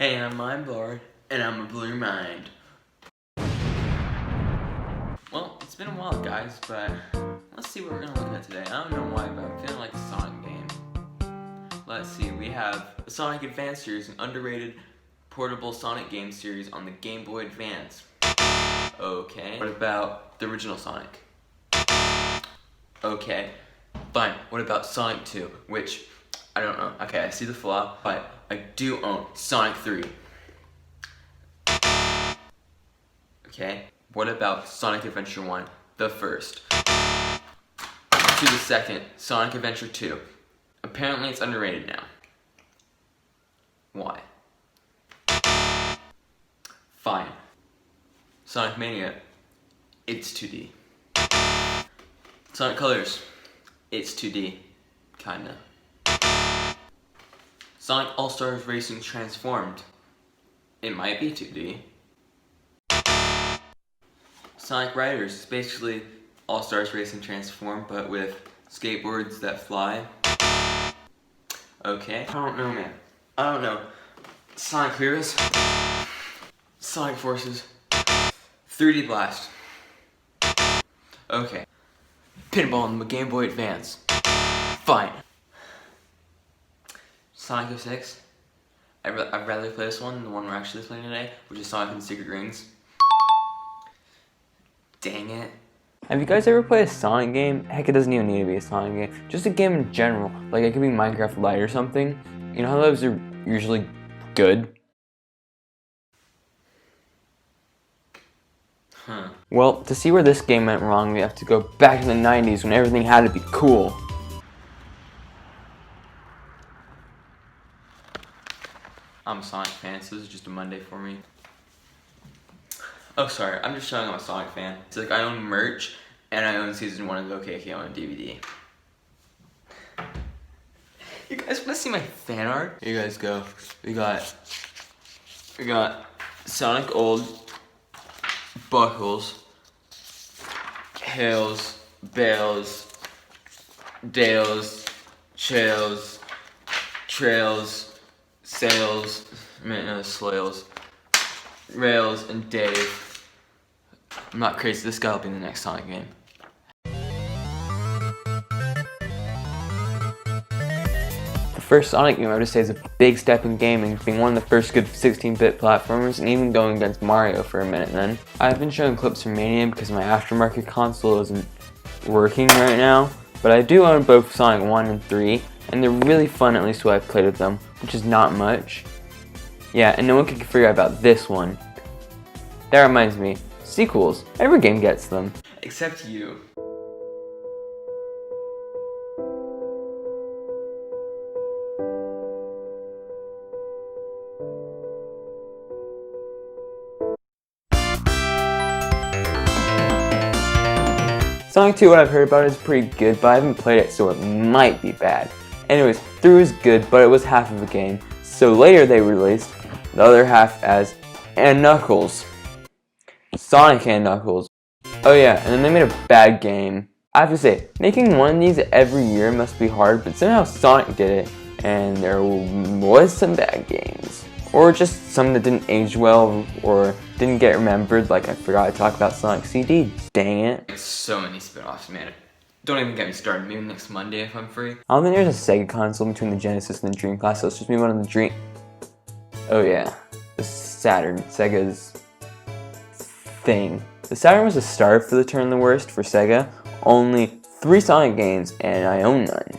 Hey, I'm MineBlower, and I'm a blow your mind. Well, it's been a while, guys, but let's see what we're gonna look at today. I don't know why, but I'm feeling like a Sonic game. Let's see, we have a Sonic Advance series, an underrated portable Sonic game series on the Game Boy Advance. Okay. What about the original Sonic? Okay. Fine. What about Sonic 2? Which, I don't know. Okay, I see the flaw, but I do own Sonic 3. Okay. What about Sonic Adventure 1? The first. To the second, Sonic Adventure 2. Apparently it's underrated now. Why? Fine. Sonic Mania. It's 2D. Sonic Colors. It's 2D. Kinda. Sonic All-Stars Racing Transformed. It might be 2D. Sonic Riders is basically All-Stars Racing Transformed, but with skateboards that fly. Okay. I don't know, man. I don't know. Sonic Heroes. Sonic Forces. 3D Blast. Okay. Pinball on the Game Boy Advance. Fine. Sonic 06. I'd rather play this one than the one we're actually playing today, which is Sonic and the Secret Rings. Dang it. Have you guys ever played a Sonic game? Heck, it doesn't even need to be a Sonic game. Just a game in general. Like, it could be Minecraft Lite or something. You know how those are usually good? Huh. Well, to see where this game went wrong, we have to go back to the 90s when everything had to be cool. I'm a Sonic fan, so this is just a Monday for me. Oh, sorry, I'm just showing I'm a Sonic fan. It's like I own merch, and I own Season 1 of OKK on DVD. You guys wanna see my fan art? Here you guys go. We got Sonic Old, Buckles, Hills, Bales, Dales, Trails, Sales, Slails, Rails, and Dave. I'm not crazy, this guy will be in the next Sonic game. The first Sonic game I would say is a big step in gaming, being one of the first good 16-bit platformers, and even going against Mario for a minute then. I've been showing clips from Mania because my aftermarket console isn't working right now, but I do own both Sonic 1 and 3, and they're really fun, at least what I've played with them, which is not much. Yeah, and no one can figure out about this one. That reminds me, sequels. Every game gets them. Except you. Sonic 2, what I've heard about it is pretty good, but I haven't played it, so it might be bad. Anyways, 3 was good, but it was half of the game, so later they released the other half as and Knuckles. Sonic and Knuckles. Oh yeah, and then they made a bad game. I have to say, making one of these every year must be hard, but somehow Sonic did it, and there was some bad games. Or just some that didn't age well, or didn't get remembered, like I forgot to talk about Sonic CD, dang it. There's so many spin-offs, man. Don't even get me started, maybe next Monday if I'm free. I don't think there's a Sega console between the Genesis and the Dreamcast, so it's just me one of the Dream... Oh yeah, the Saturn, Sega's thing. The Saturn was a start for the turn the worst for Sega. Only 3 Sonic games, and I own none.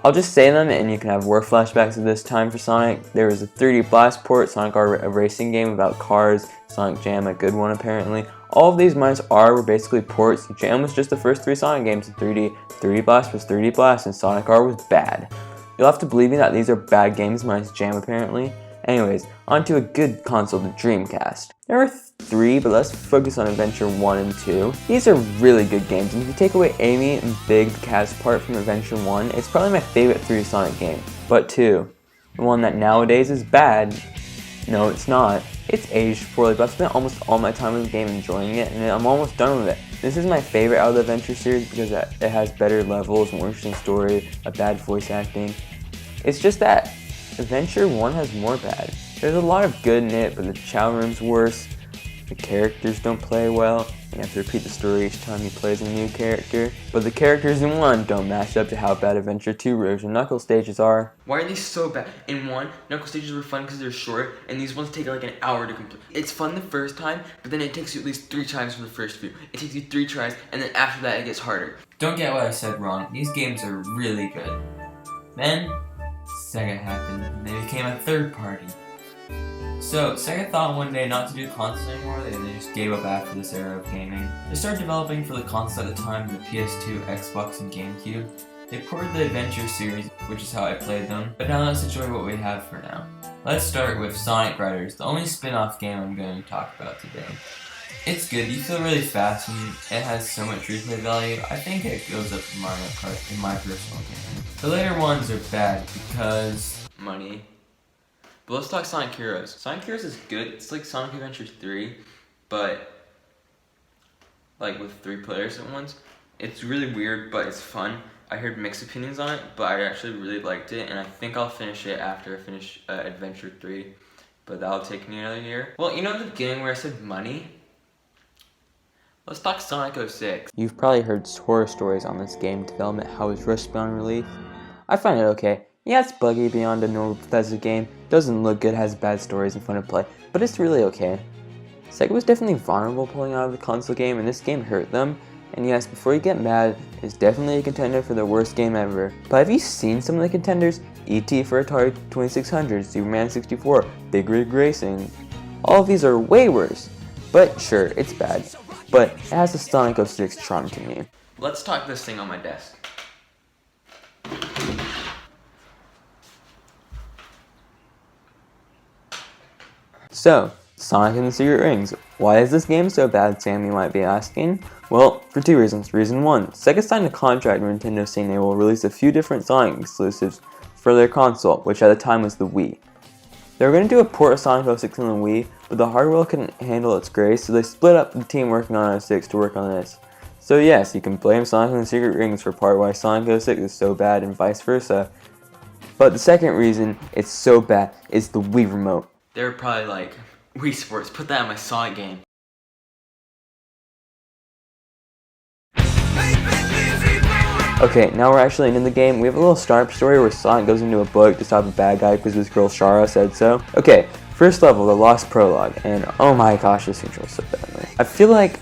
I'll just say them, and you can have war flashbacks of this time for Sonic. There was a 3D Blast port, Sonic R, a racing game about cars, Sonic Jam, a good one apparently. All of these minus R were basically ports. Jam was just the first 3 Sonic games in 3D. 3D Blast was 3D Blast, and Sonic R was bad. You'll have to believe me that these are bad games minus Jam apparently. Anyways, on to a good console, the Dreamcast. There are 3, but let's focus on Adventure 1 and 2. These are really good games, and if you take away Amy and Big, the cast part from Adventure 1, it's probably my favorite 3D Sonic game. But 2, the one that nowadays is bad. No, it's not. It's aged poorly, but I've spent almost all my time with the game enjoying it, and I'm almost done with it. This is my favorite out of the Adventure series because it has better levels, more interesting story, a bad voice acting. It's just that Adventure 1 has more bad. There's a lot of good in it, but the chow room's worse. The characters don't play well. You have to repeat the story each time you play as a new character. But the characters in 1 don't match up to how bad Adventure 2 Rouge and Knuckles stages are. Why are these so bad? In 1, Knuckles stages were fun because they're short, and these ones take like an hour to complete. It's fun the first time, but then it takes you at least 3 times for the first few. It takes you 3 tries, and then after that it gets harder. Don't get what I said wrong. These games are really good. Then, Sega happened, and they became a third party. So, Sega thought one day not to do consoles anymore, and they just gave up after this era of gaming. They started developing for the consoles at the time, the PS2, Xbox, and GameCube. They ported the Adventure series, which is how I played them, but now let's enjoy what we have for now. Let's start with Sonic Riders, the only spin-off game I'm going to talk about today. It's good, you feel really fast, and it has so much replay value. I think it goes up to Mario Kart in my personal opinion. The later ones are bad because money. But let's talk Sonic Heroes. Sonic Heroes is good. It's like Sonic Adventure 3, but like with 3 players at once. It's really weird, but it's fun. I heard mixed opinions on it, but I actually really liked it, and I think I'll finish it after I finish Adventure 3, but that'll take me another year. Well, you know at the beginning where I said money? Let's talk Sonic 06. You've probably heard horror stories on this game development, how it's rushed beyond relief. I find it okay. Yeah, it's buggy beyond a normal Bethesda game, doesn't look good, has bad stories and fun to play, but it's really okay. Sega was definitely vulnerable pulling out of the console game, and this game hurt them. And yes, before you get mad, it's definitely a contender for the worst game ever. But have you seen some of the contenders? E.T. for Atari 2600, Superman 64, Big Rig Racing. All of these are way worse. But sure, it's bad. But it has the Sonic 06 charm to me. Let's talk this thing on my desk. So, Sonic and the Secret Rings. Why is this game so bad, Sam, you might be asking? Well, for 2 reasons. Reason 1, Sega signed a contract with Nintendo saying they will release a few different Sonic exclusives for their console, which at the time was the Wii. They were going to do a port of Sonic 06 on the Wii, but the hardware couldn't handle its grace, so they split up the team working on 06 to work on this. So yes, you can blame Sonic and the Secret Rings for part why Sonic 06 is so bad and vice versa. But the second reason it's so bad is the Wii remote. They were probably like, Wii Sports, put that in my Sonic game. Okay, now we're actually into the game. We have a little startup story where Sonic goes into a book to stop a bad guy because this girl Shara said so. Okay, first level, the Lost Prologue, and oh my gosh, this controls so badly. I feel like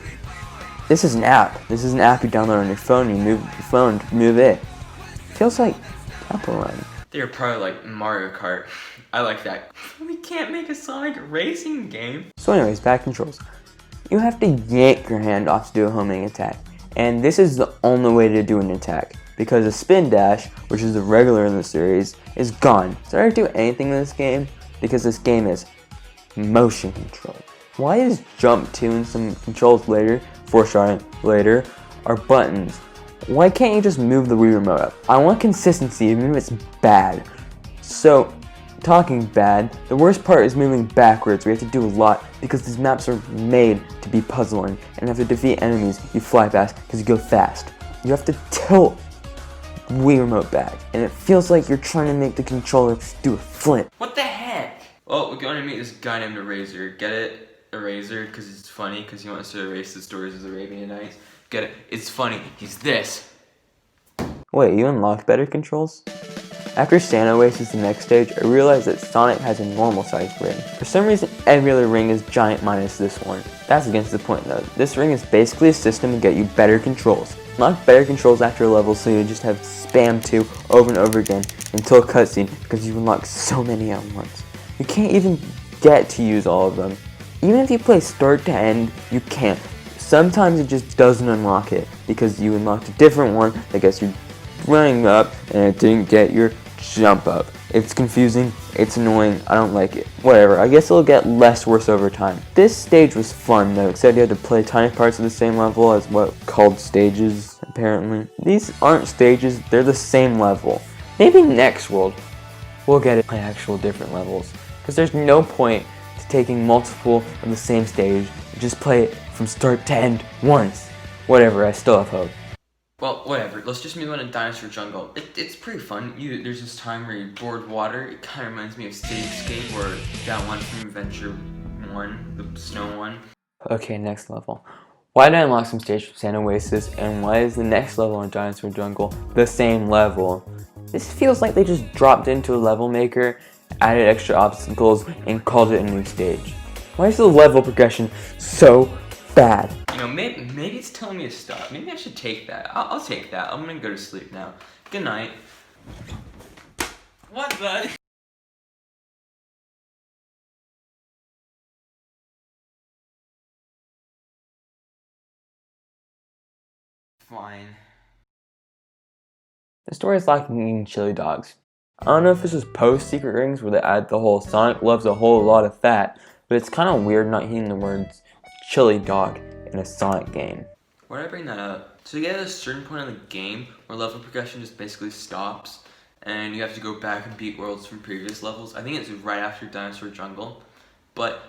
this is an app. This is an app you download on your phone, and you move your phone to move it. Feels like Temple Run. They're probably like Mario Kart. I like that. We can't make a Sonic racing game. So anyways, back controls. You have to yank your hand off to do a homing attack. And this is the only way to do an attack, because a spin dash, which is the regular in the series, is gone. So I don't do anything in this game, because this game is motion control. Why is jump 2 and some controls later, foreshadowing later, are buttons? Why can't you just move the Wii remote up? I want consistency, even if it's bad. So, talking bad, the worst part is moving backwards. We have to do a lot because these maps are made to be puzzling, and have to defeat enemies. You fly fast because you go fast. You have to tilt the Wii remote back, and it feels like you're trying to make the controller do a flip. What the heck? Well, we're going to meet this guy named Eraser. Get it? Eraser, because it's funny, because he wants to erase the stories of the Arabian Nights. Get it? It's funny. He's this. Wait, you unlocked better controls? After Santa Oasis, the next stage, I realized that Sonic has a normal sized ring. For some reason, every other ring is giant minus this one. That's against the point though. This ring is basically a system to get you better controls. Unlock better controls after a level, so you just have spam 2 over and over again until a cutscene, because you unlock so many at once. You can't even get to use all of them. Even if you play start to end, you can't. Sometimes it just doesn't unlock it, because you unlocked a different one that gets you running up, and it didn't get your jump up. It's confusing, it's annoying, I don't like it. Whatever, I guess it'll get less worse over time. This stage was fun though, except you had to play tiny parts of the same level as what called stages, apparently. These aren't stages, they're the same level. Maybe next world we'll get it play actual different levels, because there's no point to taking multiple of the same stage and just play it from start to end once. Whatever, I still have hope. Well, whatever. Let's just move on to Dinosaur Jungle. It's pretty fun. There's this time where you board water. It kind of reminds me of Stage Escape or that one from Adventure 1, the snow one. Okay, next level. Why did I unlock some stage from Sand Oasis, and why is the next level in Dinosaur Jungle the same level? This feels like they just dropped into a level maker, added extra obstacles, and called it a new stage. Why is the level progression so bad? You know, maybe it's telling me to stop. Maybe I should take that. I'll take that. I'm gonna go to sleep now. Good night. What the? Fine. The story is lacking eating chili dogs. I don't know if this is post Secret Rings where they add the whole Sonic loves a whole lot of fat, but it's kind of weird not hearing the words chili dog in a Sonic game. Why did I bring that up? So you get at a certain point in the game where level progression just basically stops and you have to go back and beat worlds from previous levels. I think it's right after Dinosaur Jungle, but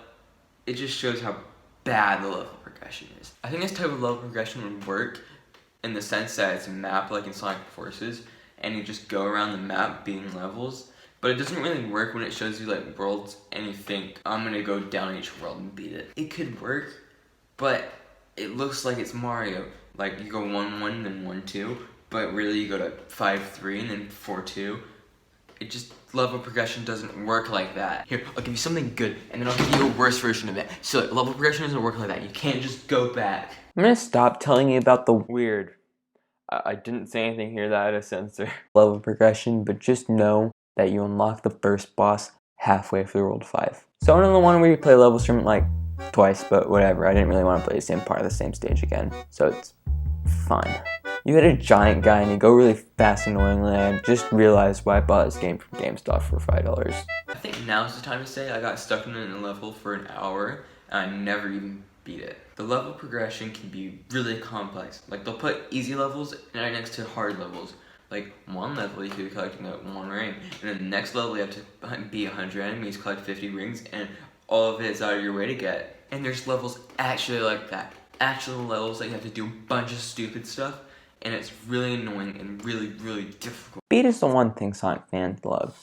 it just shows how bad the level progression is. I think this type of level progression would work in the sense that it's a map like in Sonic Forces and you just go around the map beating levels, but it doesn't really work when it shows you like worlds and you think, I'm gonna go down each world and beat it. It could work, but it looks like it's Mario. Like you go 1-1 then 1-2, but really you go to 5-3 and then 4-2. It just, level progression doesn't work like that. Here, I'll give you something good and then I'll give you a worse version of it. So level progression doesn't work like that. You can't just go back. I'm gonna stop telling you about the weird. I didn't say anything here that I had to censor level progression, but just know that you unlock the first boss halfway through World 5. So another one where you play levels from like twice, but whatever. I didn't really want to play the same part of the same stage again, so it's fine. You hit a giant guy and you go really fast annoyingly, and I just realized why I bought this game from GameStop for $5. I think now's the time to say I got stuck in a level for an hour and I never even beat it. The level progression can be really complex. Like they'll put easy levels right next to hard levels. Like one level you could be collecting one ring, and then the next level you have to beat 100 enemies, collect 50 rings, and all of it is out of your way to get. And there's levels actually like that. Actual levels that you have to do a bunch of stupid stuff, and it's really annoying and really, really difficult. Speed is the one thing Sonic fans love.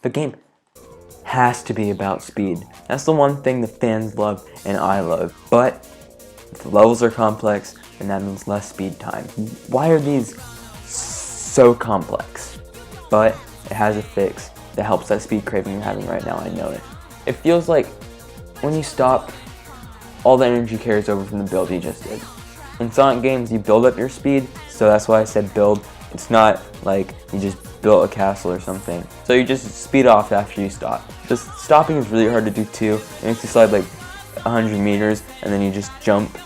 The game has to be about speed. That's the one thing the fans love and I love. But if the levels are complex, then that means less speed time. Why are these so complex? But it has a fix that helps that speed craving you're having right now, I know it. It feels like when you stop, all the energy carries over from the build you just did. In Sonic games, you build up your speed, so that's why I said build. It's not like you just built a castle or something. So you just speed off after you stop. Just stopping is really hard to do too. You have to slide like 100 meters and then you just jump.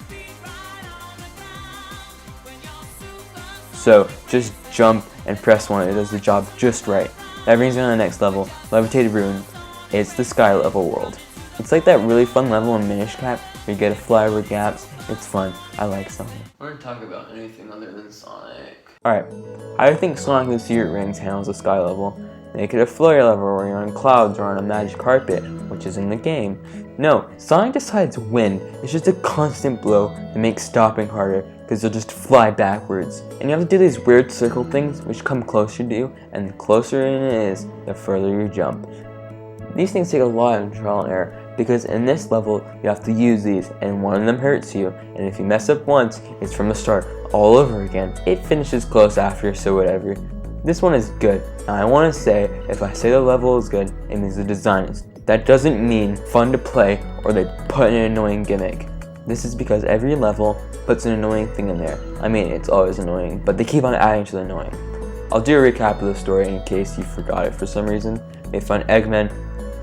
So just jump and press one. It does the job just right. That brings me on the next level, Levitated Ruin. It's the sky level world. It's like that really fun level in Minish Cap where you get to fly over gaps. It's fun. I like Sonic. We're gonna talk about anything other than Sonic. Alright, I think Sonic the Secret Rings handles the sky level. Make it a flurry level where you're on clouds or on a magic carpet, which is in the game. No, Sonic decides when. It's just a constant blow that makes stopping harder because you'll just fly backwards. And you have to do these weird circle things which come closer to you, and the closer it is, the further you jump. These things take a lot of trial and error because in this level you have to use these and one of them hurts you, and if you mess up once, it's from the start all over again. It finishes close after, so whatever. This one is good. Now I want to say, if I say the level is good, it means the design is. That doesn't mean fun to play or they put in an annoying gimmick. This is because every level puts an annoying thing in there. I mean, it's always annoying, but they keep on adding to the annoying. I'll do a recap of the story in case you forgot it for some reason. They find Eggman,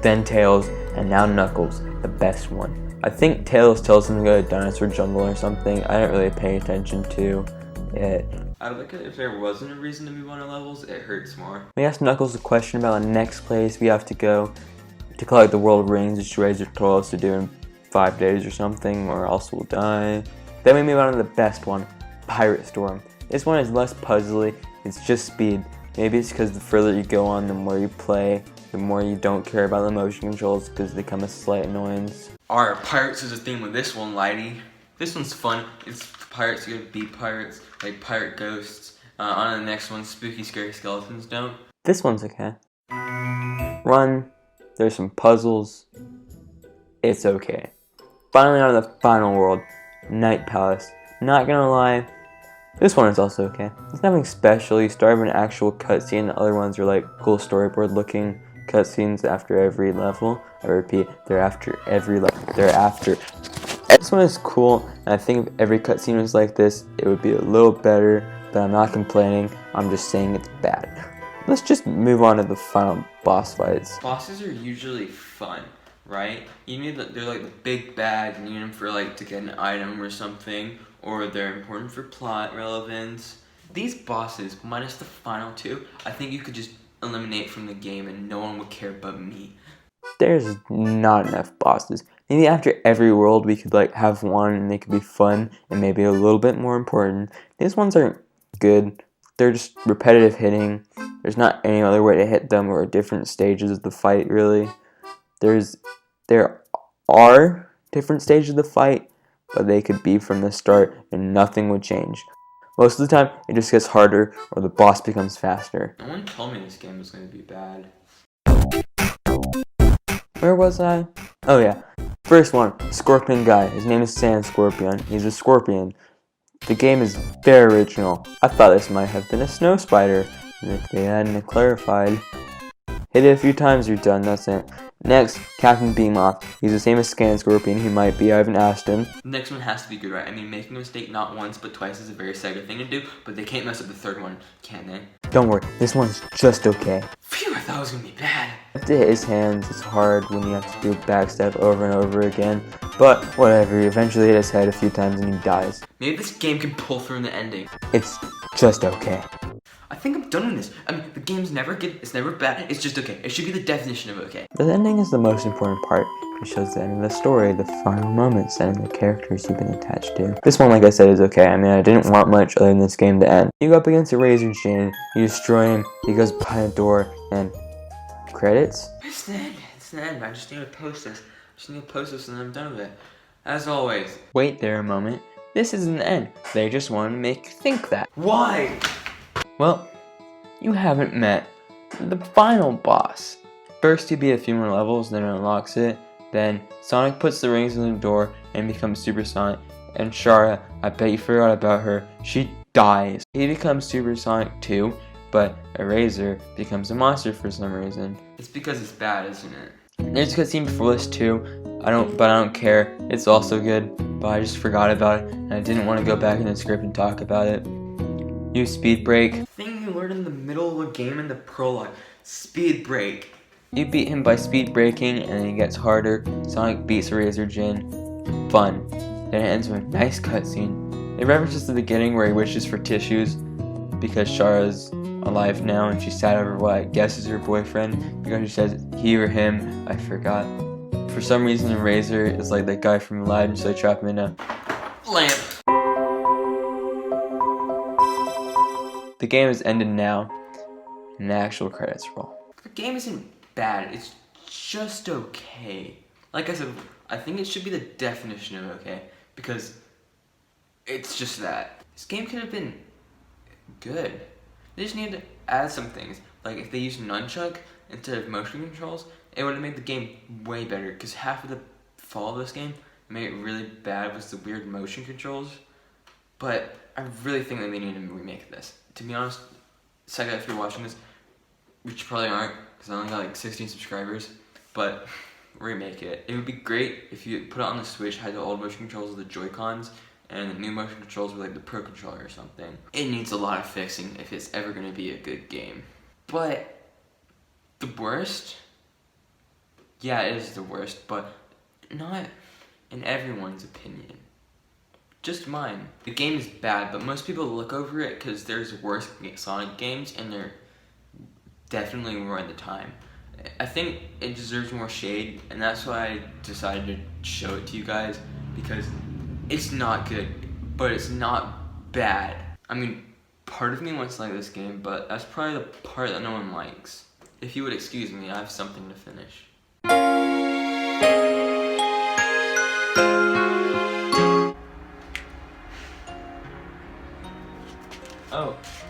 then Tails, and now Knuckles, the best one. I think Tails tells him to go to Dinosaur Jungle or something. I didn't really pay attention to it. I look at it, if there wasn't a reason to move on to levels, it hurts more. We asked Knuckles a question about the next place we have to go to collect the world rings, which Razor told us to do in 5 days or something, or else we'll die. Then we move on to the best one, Pirate Storm. This one is less puzzly, it's just speed. Maybe it's because the further you go on, the more you play, the more you don't care about the motion controls because they become a slight annoyance. Alright, pirates is a theme with this one, Lighty. This one's fun. It's pirates, you gotta beat pirates, like pirate ghosts. On the next one, spooky, scary skeletons don't. This one's okay. Run. There's some puzzles. It's okay. Finally on to the final world, Night Palace. Not gonna lie, this one is also okay. It's nothing special. You start with an actual cutscene. The other ones are like cool storyboard looking cutscenes after every level. I repeat, they're after every level. This one is cool, and I think if every cutscene was like this, it would be a little better, but I'm not complaining. I'm just saying it's bad. Let's just move on to the final boss fights. Bosses are usually fun, right? They're like the big bad, you need them for like to get an item or something, or they're important for plot relevance. These bosses, minus the final two, I think you could just eliminate from the game and no one would care but me. There's not enough bosses. Maybe after every world we could like have one and they could be fun and maybe a little bit more important. These ones aren't good. They're just repetitive hitting. There's not any other way to hit them or different stages of the fight really. There are different stages of the fight, but they could be from the start and nothing would change. Most of the time it just gets harder or the boss becomes faster. No one told me this game was going to be bad. Where was I? Oh yeah. First one, Scorpion guy. His name is Sandstorm. He's a scorpion. The game is very original. I thought this might have been a snow spider, and if they hadn't clarified. Hit it a few times, you're done, that's it. Next, Captain Beamoth. He's the same as Scorpion. He might be, I haven't asked him. The next one has to be good, right? I mean, making a mistake not once but twice is a very Sega thing to do, but they can't mess up the third one, can they? Don't worry, this one's just okay. Phew, I thought it was gonna be bad. You have to hit his hands. It's hard when you have to do backstep over and over again. But whatever, you eventually hit his head a few times and he dies. Maybe this game can pull through in the ending. It's just okay. I think I'm done with this. I mean, the game's never good, it's never bad, it's just okay. It should be the definition of okay. The ending is the most important part. It shows the end of the story, the final moments, and the characters you've been attached to. This one, like I said, is okay. I mean, I didn't want much other than this game to end. You go up against a Razor Jin, you destroy him, he goes behind a door, and credits? It's the end. It's the end. I just need to post this. And I'm done with it. As always. Wait there a moment. This isn't the end. They just want to make you think that. Why? Well, you haven't met the final boss. First you beat a few more levels, then it unlocks it. Then Sonic puts the rings in the door and becomes Super Sonic. And Shara, I bet you forgot about her, she dies. He becomes Super Sonic too, but Eraser becomes a monster for some reason. It's because it's bad, isn't it? There's a cutscene before this too. I don't care. It's also good, but I just forgot about it and I didn't want to go back in the script and talk about it. Use speed break. Thing you learned in the middle of a game in the prologue. Speed break. You beat him by speed breaking and then it gets harder. Sonic beats Razor Jin. Fun. Then it ends with a nice cutscene. It references the beginning where he wishes for tissues because Shara's alive now and she's sad over what I guess is her boyfriend because she says he or him, I forgot. For some reason Razor is like that guy from Aladdin, so they trap him in a lamp. The game has ended now and the actual credits roll. The game isn't bad, it's just okay. Like I said, I think it should be the definition of okay because it's just that. This game could have been good. They just need to add some things. Like if they used nunchuck instead of motion controls, it would have made the game way better because half of the fall of this game made it really bad was the weird motion controls. But I really think that they need to remake this. To be honest, Sega, if you're watching this, which you probably aren't because I only got like 16 subscribers, but remake it. It would be great if you put it on the Switch, had the old motion controls with the Joy-Cons, and the new motion controls were like the Pro Controller or something. It needs a lot of fixing if it's ever going to be a good game. But the worst? Yeah, it is the worst, but not in everyone's opinion. Just mine. The game is bad, but most people look over it because there's worse Sonic games and they're definitely worth the time. I think it deserves more shade, and that's why I decided to show it to you guys because it's not good, but it's not bad. I mean, part of me wants to like this game, but that's probably the part that no one likes. If you would excuse me, I have something to finish.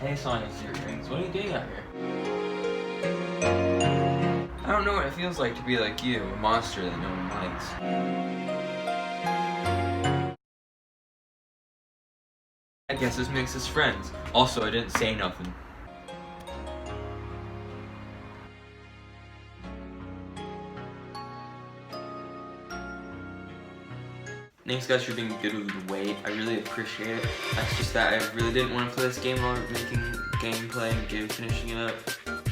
Hey Sonic Rings, what are you doing out here? I don't know what it feels like to be like you, a monster that no one likes. I guess this makes us friends. Also, I didn't say nothing. Thanks guys for being good with the wait. I really appreciate it. That's just that I really didn't want to play this game while making gameplay and finishing it up.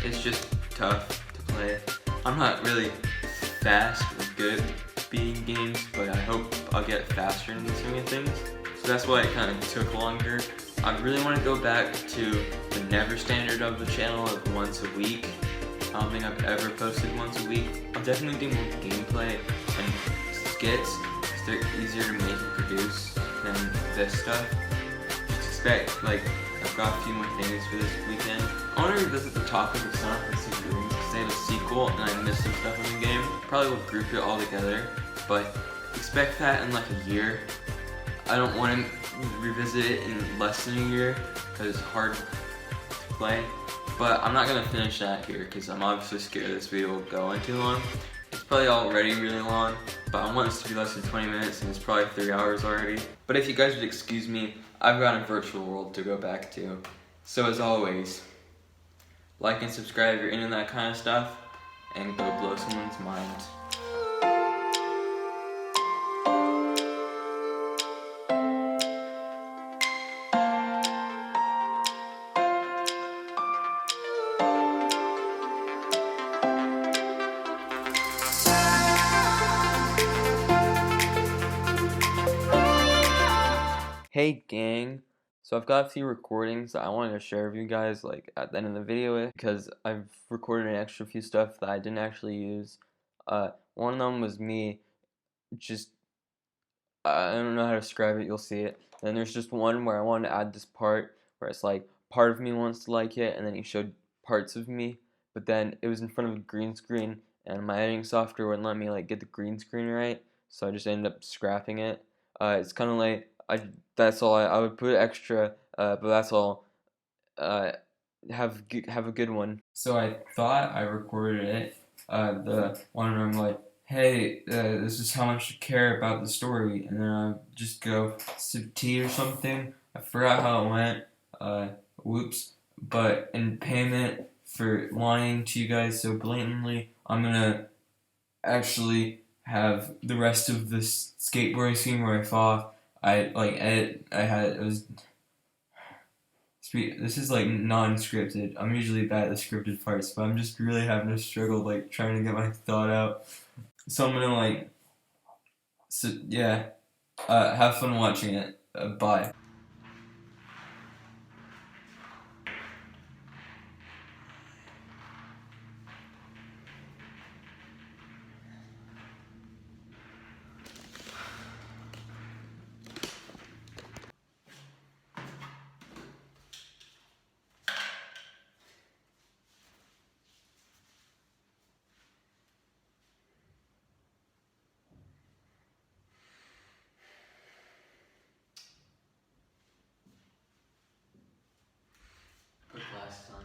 It's just tough to play. I'm not really fast or good at beating games, but I hope I'll get faster in the swing of things. So that's why it kind of took longer. I really want to go back to the never standard of the channel of once a week. I don't think I've ever posted once a week. I'll definitely do more gameplay and skits. They're easier to make and produce than this stuff. Just expect, like, I've got a few more things for this weekend. I want to revisit the topic of Sonic and Secret Rings because they have a sequel and I missed some stuff in the game. Probably will group it all together, but expect that in like a year. I don't want to revisit it in less than a year because it's hard to play. But I'm not going to finish that here because I'm obviously scared this video will go on too long. It's probably already really long, but I want this to be less than 20 minutes and it's probably 3 hours already. But if you guys would excuse me, I've got a virtual world to go back to. So as always, like and subscribe if you're into that kind of stuff, and go blow someone's mind. Hey gang, so I've got a few recordings that I wanted to share with you guys like at the end of the video because I've recorded an extra few stuff that I didn't actually use. One of them was me just, I don't know how to describe it, you'll see it. And there's just one where I wanted to add this part where it's like part of me wants to like it and then he showed parts of me, but then it was in front of a green screen and my editing software wouldn't let me like get the green screen right, so I just ended up scrapping it. It's kind of like that's all I would put extra, but that's all. Have a good one. So I thought I recorded it. The one where I'm like, hey, this is how much you care about the story, and then I just go sip tea or something. I forgot how it went. Whoops. But in payment for lying to you guys so blatantly, I'm gonna actually have the rest of this skateboarding scene where I fall off. I like edit. It was. This is like non-scripted. I'm usually bad at the scripted parts, but I'm just really having to struggle like trying to get my thought out. So I'm gonna like. So yeah. Have fun watching it. Bye. Put glasses on.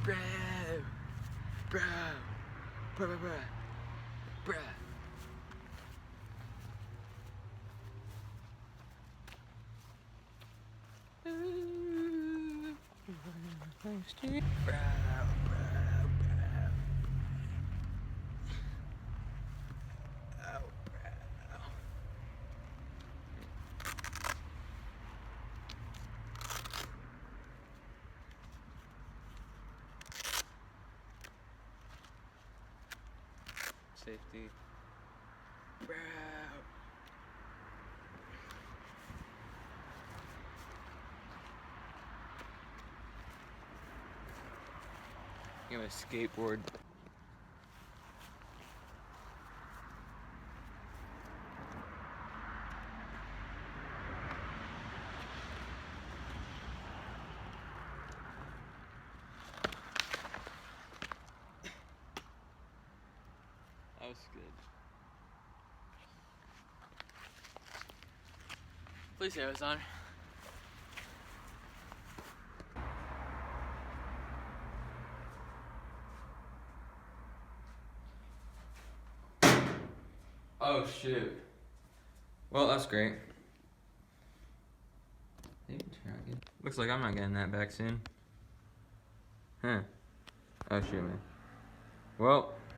Bro, bro, bro, bro, bro, bro. Safety. Bro. You have a skateboard. That was good. Please say it was on. Oh shoot. Well, that's great. Looks like I'm not getting that back soon. Huh. Oh shoot, man. Well,